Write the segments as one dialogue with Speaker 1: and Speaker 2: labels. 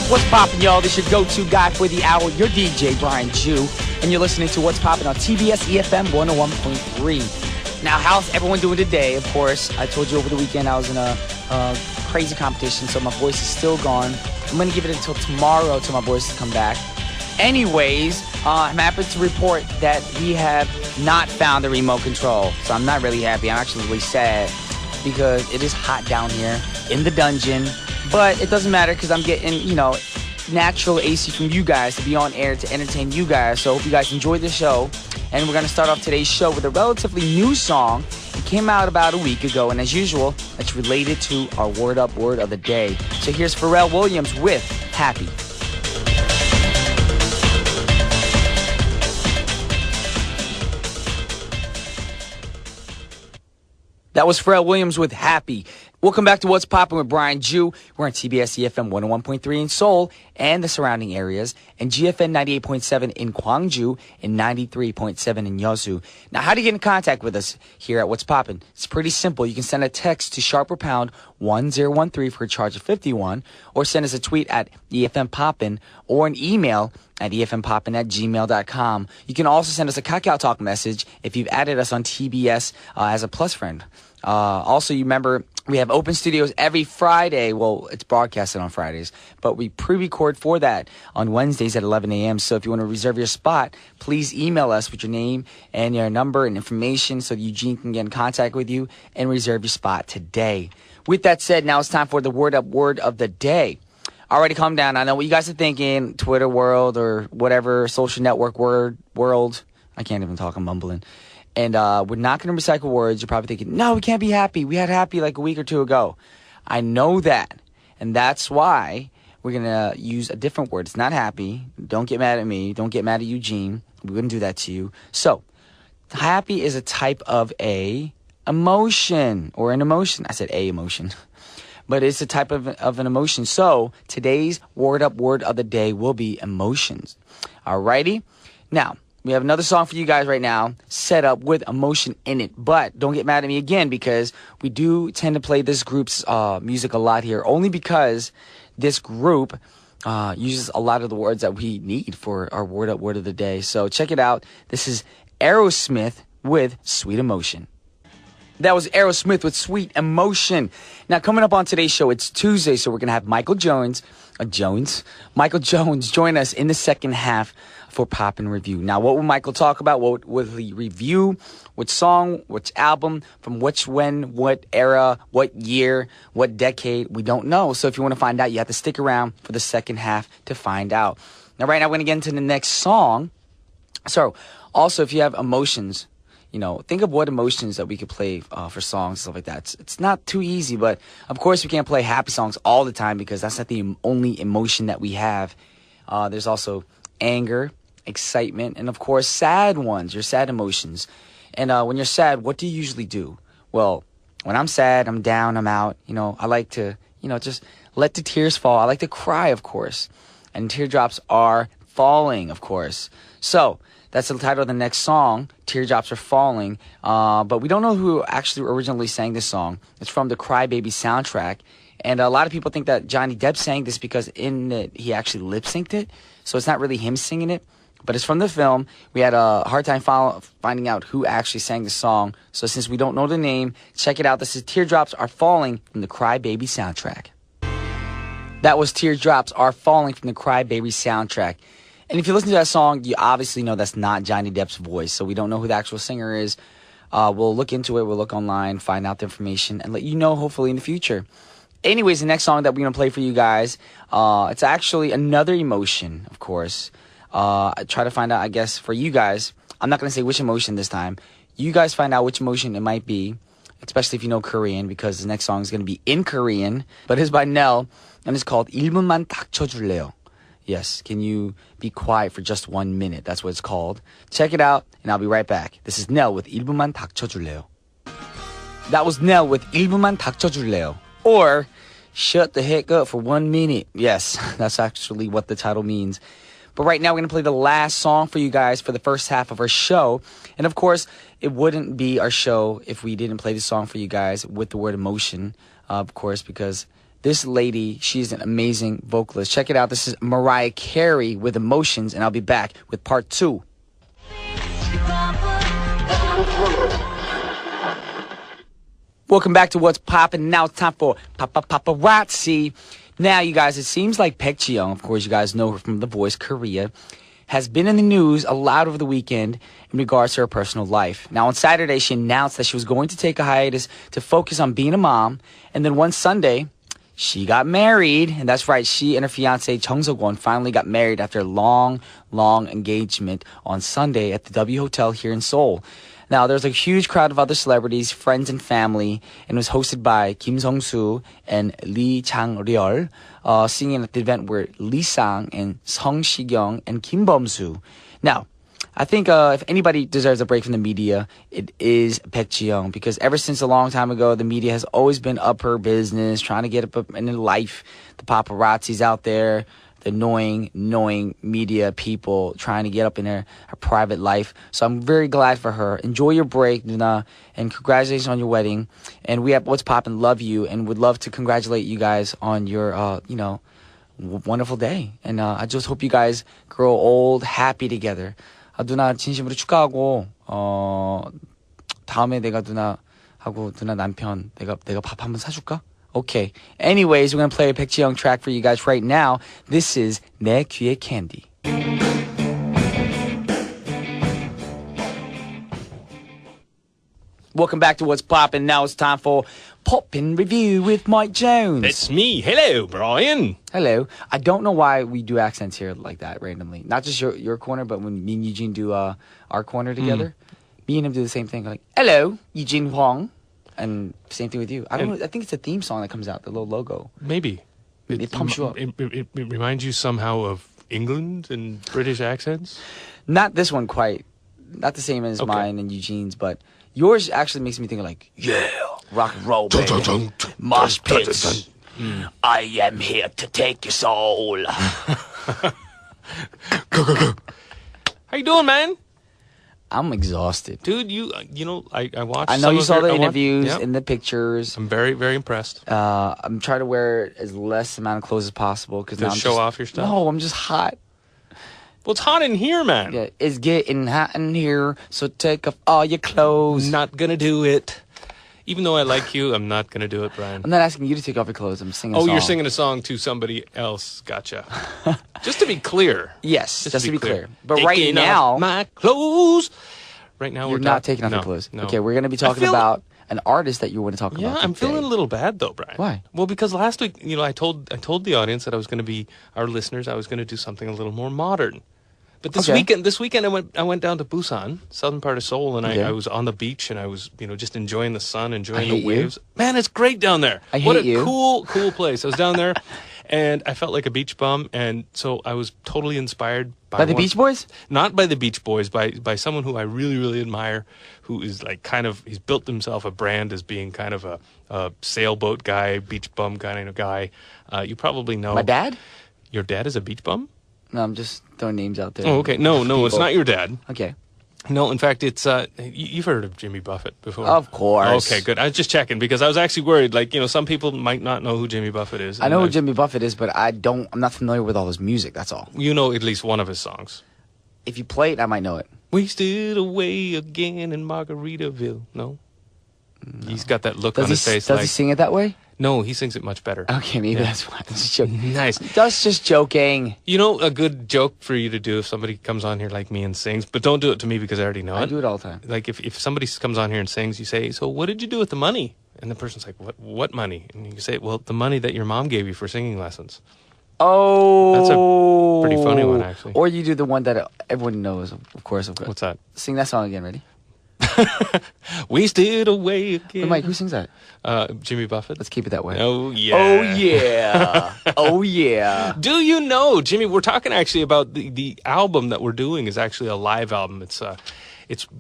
Speaker 1: What's poppin', y'all? This is your go-to guy for the hour, your DJ, Brian Jew, and you're listening to What's Poppin' on TBS efm 101.3. Now, how's everyone doing today? Of course, I told you over the weekend I was in a crazy competition, so my voice is still gone. I'm going to give it until tomorrow till my voice come back. Anyways, I'm happy to report that we have not found the remote control, so I'm not really happy. I'm actually really sad because it is hot down here in the dungeon. But it doesn't matter because I'm getting, natural AC from you guys to be on air to entertain you guys. So I hope you guys enjoyed the show. And we're going to start off today's show with a relatively new song. It came out about a week ago. And as usual, it's related to our Word Up Word of the Day. So here's Pharrell Williams with Happy. That was Pharrell Williams with Happy. Welcome back to What's Poppin' with Brian Jew. We're on TBS efm 101.3 in Seoul and the surrounding areas, and GFN 98.7 in Gwangju and 93.7 in Yeosu. Now, how do you get in contact with us here at What's Poppin'? It's pretty simple. You can send a text to #pound 1013 for a charge of 51, or send us a tweet at EFM Poppin', or an email at efmpoppin@gmail.com. You can also send us a Kakao Talk message if you've added us on TBS as a plus friend. Also, you remember we have open studios every Friday. Well, it's broadcasted on Fridays, but we pre-record for that on Wednesdays at 11 a.m. So if you want to reserve your spot, please email us with your name and your number and information so Eugene can get in contact with you and reserve your spot today. With that said, now it's time for the Word Up Word of the Day. Alrighty, calm down. I know what you guys are thinking, Twitter world or whatever, social network world. I can't even talk, I'm mumbling. And we're not going to recycle words. You're probably thinking, no, we can't be happy. We had happy like a week or two ago. I know that. And that's why we're going to use a different word. It's not happy. Don't get mad at me. Don't get mad at Eugene. We wouldn't do that to you. So, happy is a type of a emotion or an emotion. I said a emotion. But it's a type of an emotion. So, today's Word Up Word of the Day will be emotions. Alrighty? Now, we have another song for you guys right now set up with emotion in it. But don't get mad at me again because we do tend to play this group's music a lot here. Only because this group uses a lot of the words that we need for our Word Up Word of the Day. So check it out. This is Aerosmith with Sweet Emotion. That was Aerosmith with Sweet Emotion. Now, coming up on today's show, it's Tuesday, so we're going to have Michael Jones join us in the second half for Poppin' Review. Now, what will Michael talk about? What will he review? Which song, which album, from which when, what era, what year, what decade? We don't know. So if you want to find out, you have to stick around for the second half to find out. Now, right now, we're going to get into the next song. So, also, if you have emotions, think of what emotions that we could play for songs, stuff like that. It's not too easy, but of course we can't play happy songs all the time because that's not the only emotion that we have. There's also anger, excitement, and of course sad ones, your sad emotions. And when you're sad, what do you usually do? Well, when I'm sad, I'm down, I'm out, I like to, just let the tears fall. I like to cry, of course. And teardrops are falling, of course. So, that's the title of the next song, Teardrops Are Falling. But we don't know who actually originally sang this song. It's from the Cry Baby soundtrack. And a lot of people think that Johnny Depp sang this because in it, he actually lip-synced it. So it's not really him singing it. But it's from the film. We had a hard time finding out who actually sang the song. So since we don't know the name, check it out. This is Teardrops Are Falling from the Cry Baby soundtrack. That was Teardrops Are Falling from the Cry Baby soundtrack. And if you listen to that song, you obviously know that's not Johnny Depp's voice. So we don't know who the actual singer is. We'll look into it. We'll look online, find out the information, and let you know hopefully in the future. Anyways, the next song that we're going to play for you guys, it's actually another emotion, of course. I try to find out, I guess, for you guys. I'm not going to say which emotion this time. You guys find out which emotion it might be, especially if you know Korean, because the next song is going to be in Korean. But it's by Nell, and it's called 1분만 닥쳐줄래요. Yes, can you be quiet for just 1 minute? That's what it's called. Check it out, and I'll be right back. This is Nell with 1분만 닥쳐줄래요. That was Nell with 1분만 닥쳐줄래요. Or, shut the heck up for 1 minute. Yes, that's actually what the title means. But right now, we're going to play the last song for you guys for the first half of our show. And of course, it wouldn't be our show if we didn't play the song for you guys with the word emotion. Of course, because This lady, she's an amazing vocalist. Check it out. This is Mariah Carey with Emotions, and I'll be back with part 2. Welcome back to What's Poppin'. Now it's time for Paparazzi. Now, you guys, it seems like Baek Ji-young, of course, you guys know her from The Voice Korea, has been in the news a lot over the weekend in regards to her personal life. Now, on Saturday, she announced that she was going to take a hiatus to focus on being a mom. And then one Sunday, she got married. And that's right, she and her fiancé, Chung So-kwon, finally got married after a long engagement on Sunday at the W Hotel here in Seoul. Now, there's a huge crowd of other celebrities, friends, and family, and it was hosted by Kim Sung-soo and Lee Chang-ryol. Singing at the event were Lee Sang and Song Si-kyung and Kim Bum-soo. Now, I think if anybody deserves a break from the media, it is Baek Ji-young, because ever since a long time ago, the media has always been up her business, trying to get up in her life. The paparazzi's out there, the annoying media people trying to get up in her private life. So I'm very glad for her. Enjoy your break, Nuna, and congratulations on your wedding. And we have What's Poppin', love you, and would love to congratulate you guys on your, wonderful day. And I just hope you guys grow old, happy together. 누나 진심으로 축하하고, 다음에 내가 누나하고 누나 남편 내가 밥 한번 사줄까? Okay. Anyways, we're going to play a Baek Ji-young track for you guys right now. This is 내 귀의 candy. Welcome back to What's Poppin'. Now it's time for Poppin' Review with Mike Jones.
Speaker 2: It's me. Hello, Brian.
Speaker 1: Hello. I don't know why we do accents here like that randomly. Not just your corner, but when me and Eugene do our corner together, me and him do the same thing. Like, hello, Eugene Huang. And same thing with you. I don't know. I think it's a theme song that comes out, the little logo.
Speaker 2: Maybe.
Speaker 1: It pumps you up.
Speaker 2: It reminds you somehow of England and British accents?
Speaker 1: Not this one quite. Not the same as mine and Eugene's, but yours actually makes me think of like, yeah, rock and roll, baby. Mosh pits. I am here to take your soul.
Speaker 2: How you doing, man?
Speaker 1: I'm exhausted.
Speaker 2: Dude, I watched.
Speaker 1: I know you saw the interviews and the pictures.
Speaker 2: I'm very, very impressed.
Speaker 1: I'm trying to wear as less amount of clothes as possible.
Speaker 2: To show off your stuff?
Speaker 1: No, I'm just hot.
Speaker 2: Well, it's hot in here, man.
Speaker 1: Yeah, it's getting hot in here, so take off all your clothes.
Speaker 2: Not gonna do it. Even though I like you, I'm not gonna do it, Brian.
Speaker 1: I'm not asking you to take off your clothes. I'm singing a song.
Speaker 2: Oh, you're singing a song to somebody else. Gotcha. Just to be clear.
Speaker 1: Yes, just to be clear. But
Speaker 2: taking
Speaker 1: right now,
Speaker 2: off my clothes. Right now,
Speaker 1: you're not taking off your clothes.
Speaker 2: No.
Speaker 1: Okay, we're going to be talking about an artist that you want to talk about.
Speaker 2: Yeah, I'm feeling a little bad though, Brian.
Speaker 1: Why?
Speaker 2: Well, because last week, I told the audience that I was going to be our listeners. I was going to do something a little more modern. But this weekend, I went down to Busan, southern part of Seoul, and I was on the beach and I was, just enjoying the sun, enjoying the waves. Man, it's great down there. What a cool place. I was down there. And I felt like a beach bum, and so I was totally inspired by
Speaker 1: the Beach Boys?
Speaker 2: Not by the Beach Boys, by someone who I really, really admire, who is like he's built himself a brand as being kind of a sailboat guy, beach bum kind of guy. You probably know.
Speaker 1: My dad?
Speaker 2: Your dad is a beach bum?
Speaker 1: No, I'm just throwing names out there.
Speaker 2: Oh, okay. No, it's not your dad.
Speaker 1: Okay.
Speaker 2: No, in fact, it's you've heard of Jimmy Buffett before.
Speaker 1: Of course.
Speaker 2: Okay, good. I was just checking because I was actually worried. Like, some people might not know who Jimmy Buffett is.
Speaker 1: I know who Jimmy Buffett is, but I'm not familiar with all his music. That's all.
Speaker 2: You know at least one of his songs.
Speaker 1: If you play it, I might know it.
Speaker 2: Wasted away again in Margaritaville. No? He's got that look on his face.
Speaker 1: Does he sing it that way?
Speaker 2: No, he sings it much better.
Speaker 1: Okay, maybe that's why. Just joking.
Speaker 2: Nice.
Speaker 1: That's just joking.
Speaker 2: A good joke for you to do if somebody comes on here like me and sings, but don't do it to me because I already know it.
Speaker 1: I do it all the time.
Speaker 2: Like if somebody comes on here and sings, you say, "So what did you do with the money?" And the person's like, "What money?" And you say, "Well, the money that your mom gave you for singing lessons."
Speaker 1: Oh.
Speaker 2: That's a pretty funny one, actually.
Speaker 1: Or you do the one that everyone knows, of course.
Speaker 2: What's that?
Speaker 1: Sing that song again, ready?
Speaker 2: Wasted away again.
Speaker 1: Wait, Mike, who sings that?
Speaker 2: Jimmy Buffett.
Speaker 1: Let's keep it that way.
Speaker 2: Oh, yeah.
Speaker 1: Oh, yeah. Oh, yeah.
Speaker 2: Do you know, Jimmy, we're talking actually about the album that we're doing is actually a live album. It's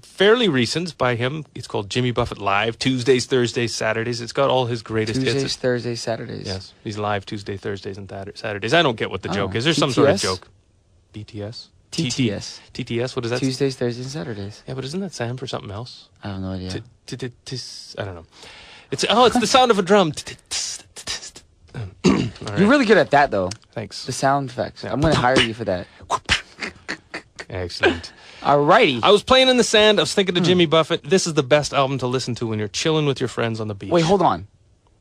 Speaker 2: fairly recent by him. It's called Jimmy Buffett Live, Tuesdays, Thursdays, Saturdays. It's got all his greatest hits.
Speaker 1: Tuesdays, Thursdays, Saturdays.
Speaker 2: Yes, he's live Tuesday, Thursdays, and Saturdays. I don't get what the joke is. There's some sort of joke. BTS?
Speaker 1: TTS.
Speaker 2: TTS, what is that?
Speaker 1: Tuesdays, Thursdays, and Saturdays.
Speaker 2: Yeah, but isn't that Sam for something else?
Speaker 1: I have no idea.
Speaker 2: I don't know. It's the sound of a drum. right.
Speaker 1: You're really good at that, though.
Speaker 2: Thanks.
Speaker 1: The sound effects. I'm going to hire you for that.
Speaker 2: Excellent.
Speaker 1: Alrighty.
Speaker 2: I was playing in the sand. I was thinking of Jimmy Buffett. This is the best album to listen to when you're chilling with your friends on the beach.
Speaker 1: Wait, hold on.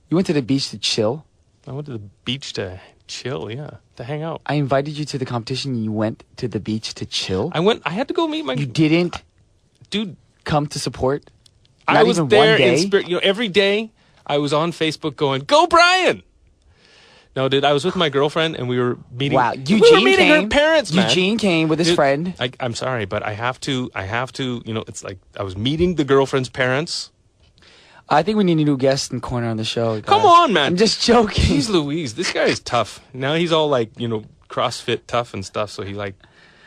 Speaker 1: You went to the beach to chill?
Speaker 2: I went to the beach to chill, yeah, to hang out.
Speaker 1: I invited you to the competition and you went to the beach to chill?
Speaker 2: I had to go meet my...
Speaker 1: You didn't
Speaker 2: Dude,
Speaker 1: come to support?
Speaker 2: I was there in spirit. Every day I was on Facebook going, "Go Brian!" No, dude, I was with my girlfriend and we were meeting.
Speaker 1: Wow,
Speaker 2: we were meeting her parents, man.
Speaker 1: Eugene came with his friend.
Speaker 2: I'm sorry, but I have to. It's like I was meeting the girlfriend's parents.
Speaker 1: I think we need a new guest and corner on the show. Guys.
Speaker 2: Come on, man.
Speaker 1: I'm just joking.
Speaker 2: He's Louise. This guy is tough. Now he's all like, CrossFit tough and stuff. So he like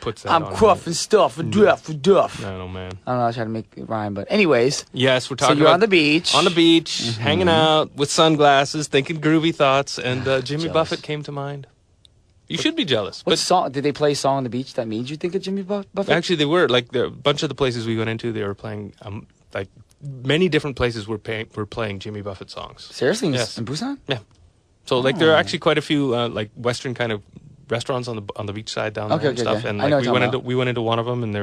Speaker 2: puts that
Speaker 1: I'm
Speaker 2: on.
Speaker 1: cruff and stuff for duff.
Speaker 2: I know, man.
Speaker 1: I don't know. I try to make it rhyme, but anyways.
Speaker 2: Yes, we're talking.
Speaker 1: So you're
Speaker 2: about
Speaker 1: on the beach.
Speaker 2: On the beach, hanging out with sunglasses, thinking groovy thoughts, and Jimmy Buffett came to mind. You should be jealous.
Speaker 1: What song did they play? A song on the beach that made you think of Jimmy Buffett?
Speaker 2: Actually, they were like a bunch of the places we went into. They were playing like many different places were playing Jimmy Buffett songs.
Speaker 1: Seriously,
Speaker 2: yes.
Speaker 1: In Busan?
Speaker 2: Yeah. So like there are actually quite a few like Western kind of restaurants on the beach side down there and stuff.
Speaker 1: Okay.
Speaker 2: And like we went into one of them and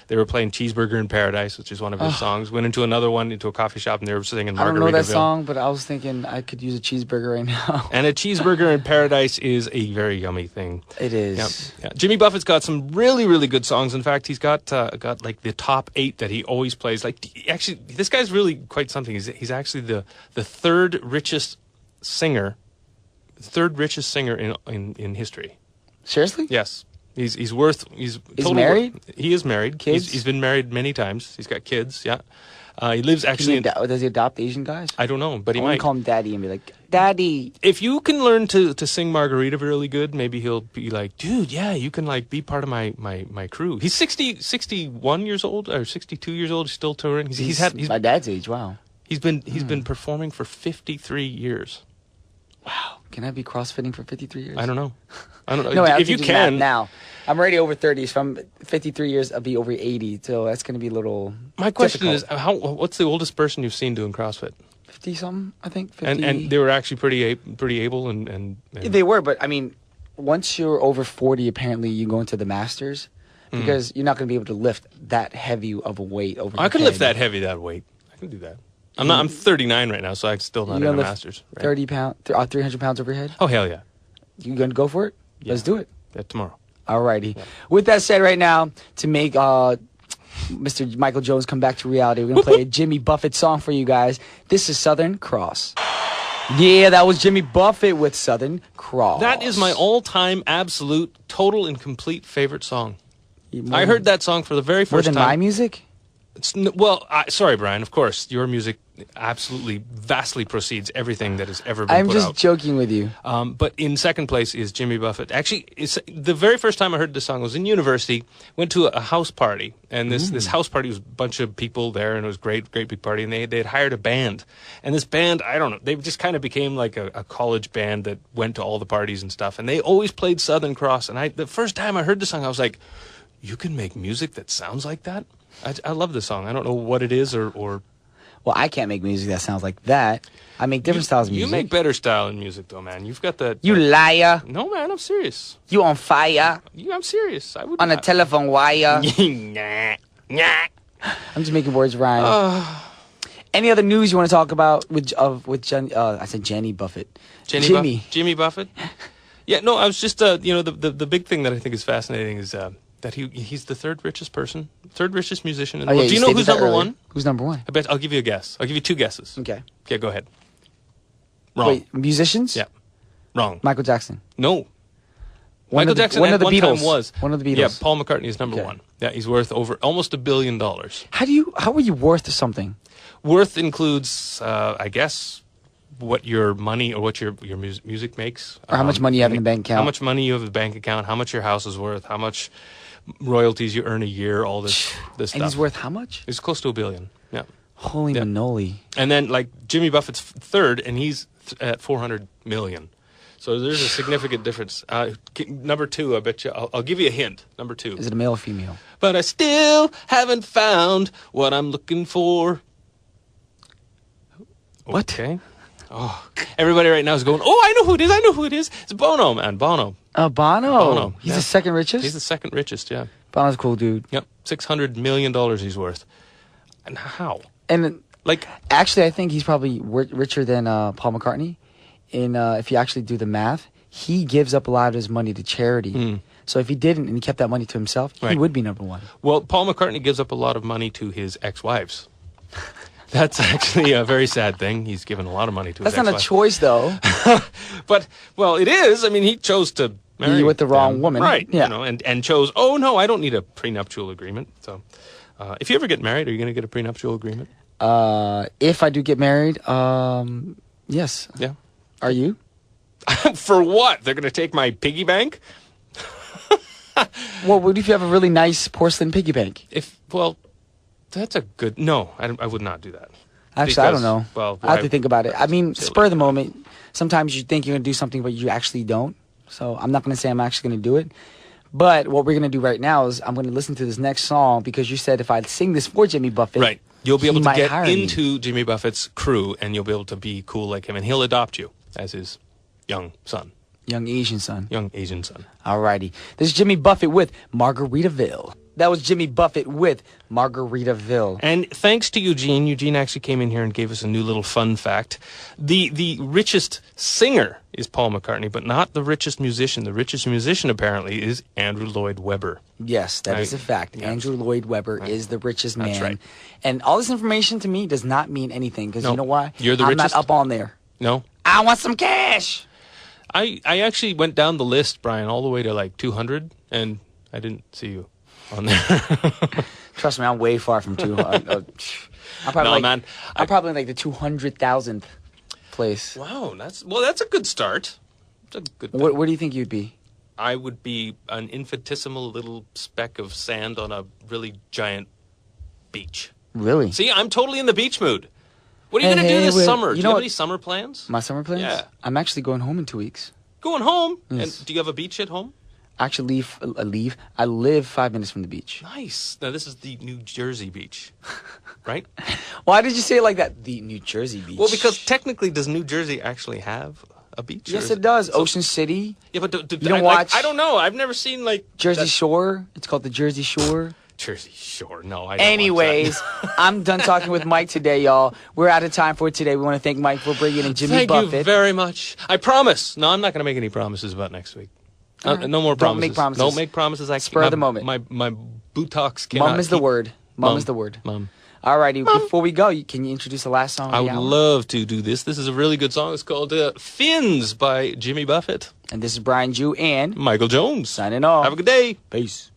Speaker 2: they were playing Cheeseburger in Paradise, which is one of his songs. Went into another one, into a coffee shop, and they were singing Margaritaville.
Speaker 1: I don't know that song, but I was thinking I could use a cheeseburger right now.
Speaker 2: And a cheeseburger in Paradise is a very yummy thing.
Speaker 1: It is.
Speaker 2: Yeah. Jimmy Buffett's got some really, really good songs. In fact, he's got like the top 8 that he always plays. Like actually, this guy's really quite something. He's actually the third richest singer in history.
Speaker 1: Seriously?
Speaker 2: Yes. He's
Speaker 1: married?
Speaker 2: He is married.
Speaker 1: Kids?
Speaker 2: He's been married many times. He's got kids. Yeah. He lives actually.
Speaker 1: Does he adopt Asian guys?
Speaker 2: I don't know, but he
Speaker 1: I
Speaker 2: might
Speaker 1: call him Daddy and be like, Daddy.
Speaker 2: If you can learn to sing Margarita really good, maybe he'll be like, dude, yeah, you can like be part of my crew. He's 61 years old or 62 years old. He's still touring. He's
Speaker 1: my dad's age. Wow.
Speaker 2: He's been performing for 53 years.
Speaker 1: Wow. Can I be crossfitting for 53 years?
Speaker 2: I don't know.
Speaker 1: No,
Speaker 2: if you can
Speaker 1: now. I'm already over 30, so I'm 53 years. I'll be over 80, so that's going to be a little.
Speaker 2: My question
Speaker 1: difficult.
Speaker 2: is, what's the oldest person you've seen doing CrossFit?
Speaker 1: 50 something, I think. 50.
Speaker 2: And they were actually pretty able and
Speaker 1: They were, but I mean, once you're over 40, apparently you go into the masters because you're not going to be able to lift that heavy of a weight over.
Speaker 2: I can lift that heavy, that weight. I can do that. I'm 39 right now, so I'm still not in the masters. Right?
Speaker 1: 300 pounds over your head.
Speaker 2: Oh hell yeah!
Speaker 1: You gonna go for it?
Speaker 2: Yeah.
Speaker 1: Let's do it.
Speaker 2: Yeah, tomorrow.
Speaker 1: Alrighty. Yeah. With that said, right now, to make Mr. Michael Jones come back to reality, we're going to play a Jimmy Buffett song for you guys. This is Southern Cross. Yeah, that was Jimmy Buffett with Southern Cross.
Speaker 2: That is my all-time, absolute, total, and complete favorite song. I heard that song for the very first time.
Speaker 1: More than my music?
Speaker 2: Sorry, Brian. Of course, your music absolutely vastly precedes everything that has ever been
Speaker 1: put out. I'm just joking with you.
Speaker 2: But in second place is Jimmy Buffett. Actually, the very first time I heard this song was in university. Went to a house party, and this house party was a bunch of people there, and it was great big party. And they had hired a band, and this band, I don't know, they just kind of became like a college band that went to all the parties and stuff. And they always played Southern Cross. And the first time I heard the song, I was like, you can make music that sounds like that? I love this song. I don't know what it is or...
Speaker 1: Well, I can't make music that sounds like that. I make different styles of music.
Speaker 2: You make better style in music, though, man. You've got that...
Speaker 1: You liar.
Speaker 2: No, man, I'm serious.
Speaker 1: You on fire.
Speaker 2: I'm serious. I would
Speaker 1: on a telephone wire.
Speaker 2: Nah.
Speaker 1: I'm just making words rhyme. Any other news you want to talk about with I said Jenny Buffett.
Speaker 2: Jimmy Buffett? Yeah, no, I was just, the big thing that I think is fascinating is... that he's the third richest musician in the world. Do you know who's number one?
Speaker 1: Who's number one?
Speaker 2: I'll give you a guess. I'll give you 2 guesses.
Speaker 1: Okay,
Speaker 2: go ahead. Wrong.
Speaker 1: Wait, musicians?
Speaker 2: Yeah. Wrong.
Speaker 1: Michael Jackson.
Speaker 2: No. Michael Jackson at one time was.
Speaker 1: One of the Beatles.
Speaker 2: Yeah, Paul McCartney is number 1. Yeah, he's worth over almost $1 billion.
Speaker 1: How are you worth something?
Speaker 2: Worth includes, I guess, what your money or what your music makes.
Speaker 1: Or how much money you have in the bank account.
Speaker 2: How much money you have in the bank account, how much your house is worth, how much royalties you earn a year, all this stuff.
Speaker 1: And he's worth how much?
Speaker 2: It's close to $1 billion. Yeah.
Speaker 1: Holy manoli.
Speaker 2: And then like Jimmy Buffett's third, and he's at 400 million. So there's a significant difference. Number 2, I bet you. I'll give you a hint. Number 2.
Speaker 1: Is it a male or female?
Speaker 2: But I still haven't found what I'm looking for.
Speaker 1: What?
Speaker 2: Okay. Oh, everybody right now is going, oh, I know who it is. I know who it is. It's Bono, man. Bono.
Speaker 1: Bono. He's the second richest?
Speaker 2: He's the second richest, yeah.
Speaker 1: Bono's a cool dude.
Speaker 2: Yep. $600 million he's worth. And how?
Speaker 1: And actually, I think he's probably richer than Paul McCartney. If you actually do the math, he gives up a lot of his money to charity. So if he didn't and he kept that money to himself, he would be number one.
Speaker 2: Well, Paul McCartney gives up a lot of money to his ex-wives. That's actually a very sad thing. He's given a lot of money to his ex-wives.
Speaker 1: That's not a choice, though.
Speaker 2: But, well, it is. I mean, he chose to marry
Speaker 1: with the wrong woman.
Speaker 2: Right.
Speaker 1: Yeah.
Speaker 2: You know, and chose, oh, no, I don't need a prenuptial agreement. So if you ever get married, are you going to get a prenuptial agreement?
Speaker 1: If I do get married, yes.
Speaker 2: Yeah.
Speaker 1: Are you?
Speaker 2: For what? They're going to take my piggy bank?
Speaker 1: Well, what if you have a really nice porcelain piggy bank?
Speaker 2: That's a good... No, I would not do that.
Speaker 1: Actually, I don't know.
Speaker 2: Well,
Speaker 1: I have to think about it. I mean, spur of the moment. Sometimes you think you're going to do something, but you actually don't. So I'm not going to say I'm actually going to do it. But what we're going to do right now is I'm going to listen to this next song because you said if I sing this for Jimmy Buffett...
Speaker 2: Right. You'll be able to get into
Speaker 1: me.
Speaker 2: Jimmy Buffett's crew, and you'll be able to be cool like him, and he'll adopt you as his young son.
Speaker 1: Young Asian son.
Speaker 2: Young Asian son.
Speaker 1: Alrighty. This is Jimmy Buffett with Margaritaville. That was Jimmy Buffett with Margaritaville.
Speaker 2: And thanks to Eugene. Eugene actually came in here and gave us a new little fun fact. The richest singer is Paul McCartney, but not the richest musician. The richest musician, apparently, is Andrew Lloyd Webber.
Speaker 1: Yes, that is a fact. Yes. Andrew Lloyd Webber is the richest man.
Speaker 2: That's right.
Speaker 1: And all this information to me does not mean anything, because you know why?
Speaker 2: You're the
Speaker 1: I'm
Speaker 2: richest?
Speaker 1: not up on there.
Speaker 2: No?
Speaker 1: I want some cash!
Speaker 2: I actually went down the list, Brian, all the way to like 200, and I didn't see you on there.
Speaker 1: Trust me, I'm way far from 200. I'm probably like the 200,000th place.
Speaker 2: Wow, that's a good start. That's a good.
Speaker 1: Where do you think you'd be?
Speaker 2: I would be an infinitesimal little speck of sand on a really giant beach.
Speaker 1: Really?
Speaker 2: See, I'm totally in the beach mood. What are you going to do this summer? Do you have any summer plans?
Speaker 1: My summer plans?
Speaker 2: Yeah.
Speaker 1: I'm actually going home in 2 weeks.
Speaker 2: Going home?
Speaker 1: Yes.
Speaker 2: And do you have a beach at home?
Speaker 1: Actually, I live 5 minutes from the beach.
Speaker 2: Nice. Now, this is the New Jersey beach, right?
Speaker 1: Why did you say it like that? The New Jersey beach.
Speaker 2: Well, because technically, does New Jersey actually have a beach?
Speaker 1: Yes, it does. Ocean City.
Speaker 2: Yeah, but
Speaker 1: you don't watch...
Speaker 2: I don't know. I've never seen, like...
Speaker 1: Jersey Shore. It's called the Jersey Shore.
Speaker 2: Jersey Shore. No, I don't
Speaker 1: Anyways, I'm done talking with Mike today, y'all. We're out of time for today. We want to thank Mike for bringing in Jimmy Buffett.
Speaker 2: Thank you very much. I promise. No, I'm not going to make any promises about next week. Right. No more promises.
Speaker 1: Don't make promises.
Speaker 2: Don't make promises.
Speaker 1: Spur of the moment.
Speaker 2: My buttocks cannot
Speaker 1: Mum is the word. Mum is the word.
Speaker 2: Mum.
Speaker 1: Alrighty, before we go, can you introduce the last song of the
Speaker 2: hour? I would love to do this. This is a really good song. It's called Fins by Jimmy Buffett.
Speaker 1: And this is Brian Jew and
Speaker 2: Michael Jones.
Speaker 1: Signing off.
Speaker 2: Have a good day.
Speaker 1: Peace.